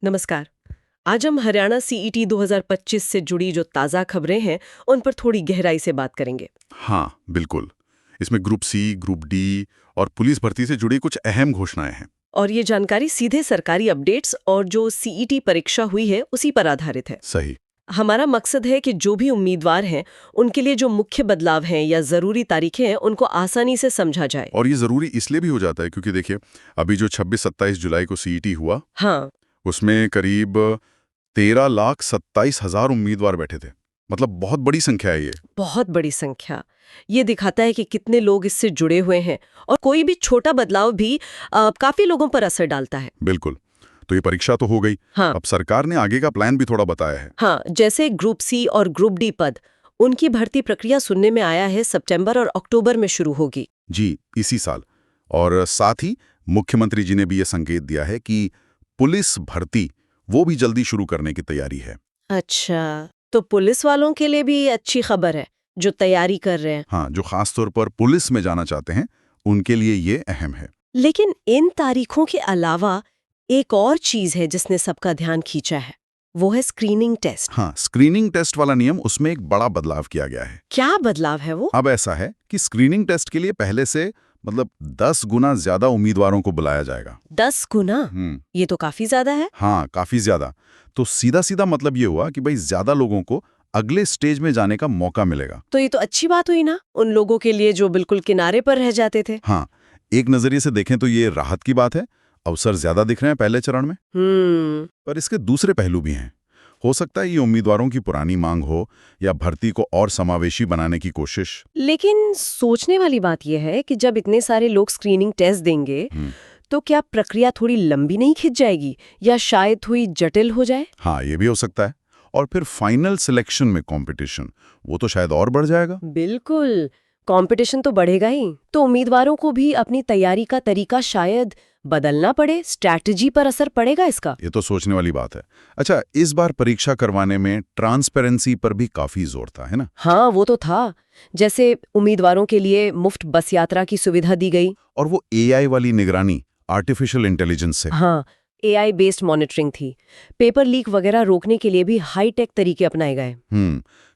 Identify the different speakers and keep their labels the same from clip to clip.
Speaker 1: नमस्कार। आज हम हरियाणा सीईटी 2025 से जुड़ी जो ताज़ा खबरें हैं, उन पर थोड़ी गहराई से बात करेंगे।
Speaker 2: हाँ, बिल्कुल। इसमें ग्रुप सी, ग्रुप डी और पुलिस भर्ती से जुड़ी कुछ अहम घोषणाएं हैं।
Speaker 1: और ये जानकारी सीधे सरकारी अपडेट्स और जो सीईटी परीक्षा हुई है, उसी पर आधारित है।
Speaker 2: सही।
Speaker 1: हमारा मकसद है कि जो भी उम्मीदवार हैं, उनके लिए जो मुख्य बदलाव हैं या ज़रूरी तारीखें हैं, उनको आसानी से समझा जाए।
Speaker 2: और ये ज़रूरी इसलिए भी हो जाता है क्योंकि देखिए, अभी जो 26-27 जुलाई को सीईटी हुआ,
Speaker 1: हाँ,
Speaker 2: उसमें करीब 13,27,000 उम्मीदवार बैठे थे। मतलब बहुत बड़ी संख्या है ये।
Speaker 1: बहुत बड़ी संख्या। ये दिखाता है कि कितने लोग इससे जुड़े हुए हैं और कोई भी छोटा बदलाव भी काफ़ी लोगों पर असर डालता है।
Speaker 2: बिल्कुल। तो ये परीक्षा तो हो गई।
Speaker 1: हाँ।
Speaker 2: अब सरकार ने आगे का प्लान भी थोड़ा बताया है।
Speaker 1: हाँ, जैसे ग्रुप सी और ग्रुप डी पद, उनकी भर्ती प्रक्रिया सुनने में आया है सितंबर और अक्टूबर में शुरू होगी।
Speaker 2: जी, इसी साल। और साथ ही मुख्यमंत्री जी ने भी ये संकेत दिया है कि पुलिस भर्ती वो भी जल्दी शुरू करने की तैयारी है।
Speaker 1: अच्छा, तो पुलिस वालों के लिए भी अच्छी खबर है, जो तैयारी कर रहे हैं।
Speaker 2: हाँ, जो खास तौर पर पुलिस में जाना चाहते हैं, उनके लिए ये अहम है।
Speaker 1: लेकिन इन तारीखों के अलावा एक और चीज है जिसने सबका ध्यान खींचा है, वो है स्क्रीनिंग टेस्ट।
Speaker 2: हाँ, स्क्रीनिंग टेस्ट वाला नियम, उसमें एक बड़ा बदलाव किया गया है।
Speaker 1: क्या बदलाव है वो?
Speaker 2: अब ऐसा है कि स्क्रीनिंग टेस्ट के लिए पहले से 10 गुना ज्यादा उम्मीदवारों को बुलाया जाएगा।
Speaker 1: 10 गुना? ये तो काफी ज्यादा है।
Speaker 2: हाँ, काफी ज्यादा। तो सीधा सीधा मतलब ये हुआ कि भाई ज्यादा लोगों को अगले स्टेज में जाने का मौका मिलेगा।
Speaker 1: तो ये तो अच्छी बात हुई ना, उन लोगों के लिए जो बिल्कुल किनारे पर रह जाते थे।
Speaker 2: हाँ, एक नजरिए से देखें तो ये राहत की बात है। अवसर ज्यादा दिख रहे हैं पहले चरण में। पर इसके दूसरे पहलू भी हैं। हो सकता है ये उम्मीदवारों की पुरानी मांग हो या भर्ती को और समावेशी बनाने की कोशिश।
Speaker 1: लेकिन सोचने वाली बात यह है कि जब इतने सारे लोग स्क्रीनिंग टेस्ट देंगे, तो क्या प्रक्रिया थोड़ी लंबी नहीं खिंच जाएगी या शायद थोड़ी जटिल हो जाए?
Speaker 2: हाँ, ये भी हो सकता है। और फिर फाइनल सिलेक्शन में कंपटीशन, वो तो शायद और बढ़ जाएगा।
Speaker 1: बिल्कुल, कंपटीशन तो बढ़ेगा ही, तो उम्मीदवारों को भी अपनी तैयारी का तरीका शायद बदलना पड़े, स्ट्रैटेजी पर असर पड़ेगा इसका।
Speaker 2: ये तो सोचने वाली बात है। अच्छा, इस बार परीक्षा करवाने में ट्रांसपेरेंसी पर भी काफी जोर था, है ना?
Speaker 1: हाँ, वो तो था। जैसे उम्मीदवारों के लिए मुफ्त बस यात्रा की सुविधा दी गई।
Speaker 2: और वो एआई वाली निगरानी, आर्टिफिशियल इंटेलिजेंस से।
Speaker 1: हाँ, एआई बेस्ड मॉनिटरिंग थी। पेपर लीक वगैरह रोकने के लिए भी हाई टेक तरीके अपनाए गए।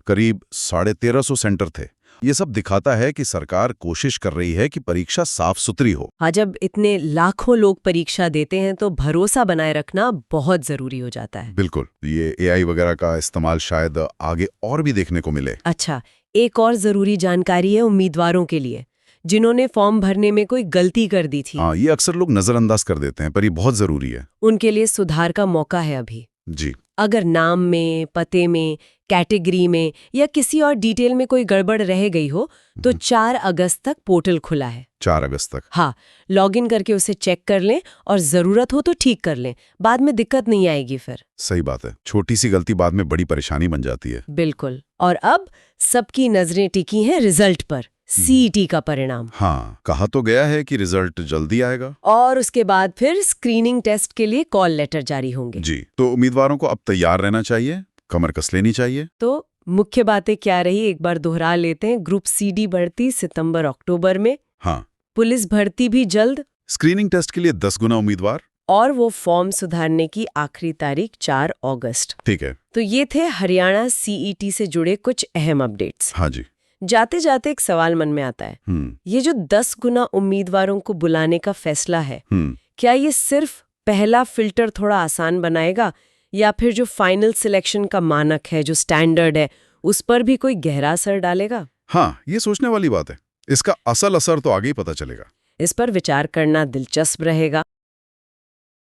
Speaker 2: करीब 1350 सेंटर थे। ये सब दिखाता है कि सरकार कोशिश कर रही है कि परीक्षा साफ सुथरी हो।
Speaker 1: हाँ, जब इतने लाखों लोग परीक्षा देते हैं तो भरोसा बनाए रखना बहुत जरूरी हो जाता है।
Speaker 2: बिल्कुल, ये एआई वगैरह का इस्तेमाल शायद आगे और भी देखने को मिले।
Speaker 1: अच्छा, एक और जरूरी जानकारी है उम्मीदवारों के लिए, जिन्होंने फॉर्म भरने में कोई गलती कर दी थी।
Speaker 2: हाँ, ये अक्सर लोग नजरअंदाज कर देते हैं, पर ये बहुत जरूरी है।
Speaker 1: उनके लिए सुधार का मौका है अभी।
Speaker 2: जी।
Speaker 1: अगर नाम में, पते में, कैटेगरी में या किसी और डिटेल में कोई गड़बड़ रह गई हो, तो 4 अगस्त तक पोर्टल खुला है।
Speaker 2: 4 अगस्त तक?
Speaker 1: हाँ, लॉगिन करके उसे चेक कर लें और जरूरत हो तो ठीक कर लें। बाद में दिक्कत नहीं आएगी फिर।
Speaker 2: सही बात है। छोटी सी गलती बाद में बड़ी परेशानी बन जाती है।
Speaker 1: बिल्कुल। और अब सबकी नजरें टिकी हैं रिजल्ट पर, सीईटी का परिणाम।
Speaker 2: हाँ, कहा तो गया है कि रिजल्ट जल्दी आएगा।
Speaker 1: और उसके बाद फिर स्क्रीनिंग टेस्ट के लिए कॉल लेटर जारी होंगे।
Speaker 2: जी, तो उम्मीदवारों को अब तैयार रहना चाहिए, कमर कस लेनी चाहिए।
Speaker 1: तो मुख्य बातें क्या रही, एक बार दोहरा लेते हैं। ग्रुप सीडी भर्ती सितंबर अक्टूबर में।
Speaker 2: हाँ।
Speaker 1: पुलिस भर्ती भी जल्द।
Speaker 2: स्क्रीनिंग टेस्ट के लिए 10 गुना उम्मीदवार।
Speaker 1: और वो फॉर्म सुधारने की आखिरी तारीख 4 अगस्त।
Speaker 2: ठीक है।
Speaker 1: तो ये थे हरियाणा सीईटी से जुड़े कुछ अहम अपडेट्स।
Speaker 2: हाँ जी।
Speaker 1: जाते जाते एक सवाल मन में आता है, ये जो 10 गुना उम्मीदवारों को बुलाने का फैसला है, क्या ये सिर्फ पहला फिल्टर थोड़ा आसान बनाएगा या फिर जो फाइनल सिलेक्शन का मानक है, जो स्टैंडर्ड है, उस पर भी कोई गहरा असर डालेगा?
Speaker 2: हाँ, ये सोचने वाली बात है। इसका असल असर तो आगे ही पता चलेगा।
Speaker 1: इस पर विचार करना दिलचस्प रहेगा।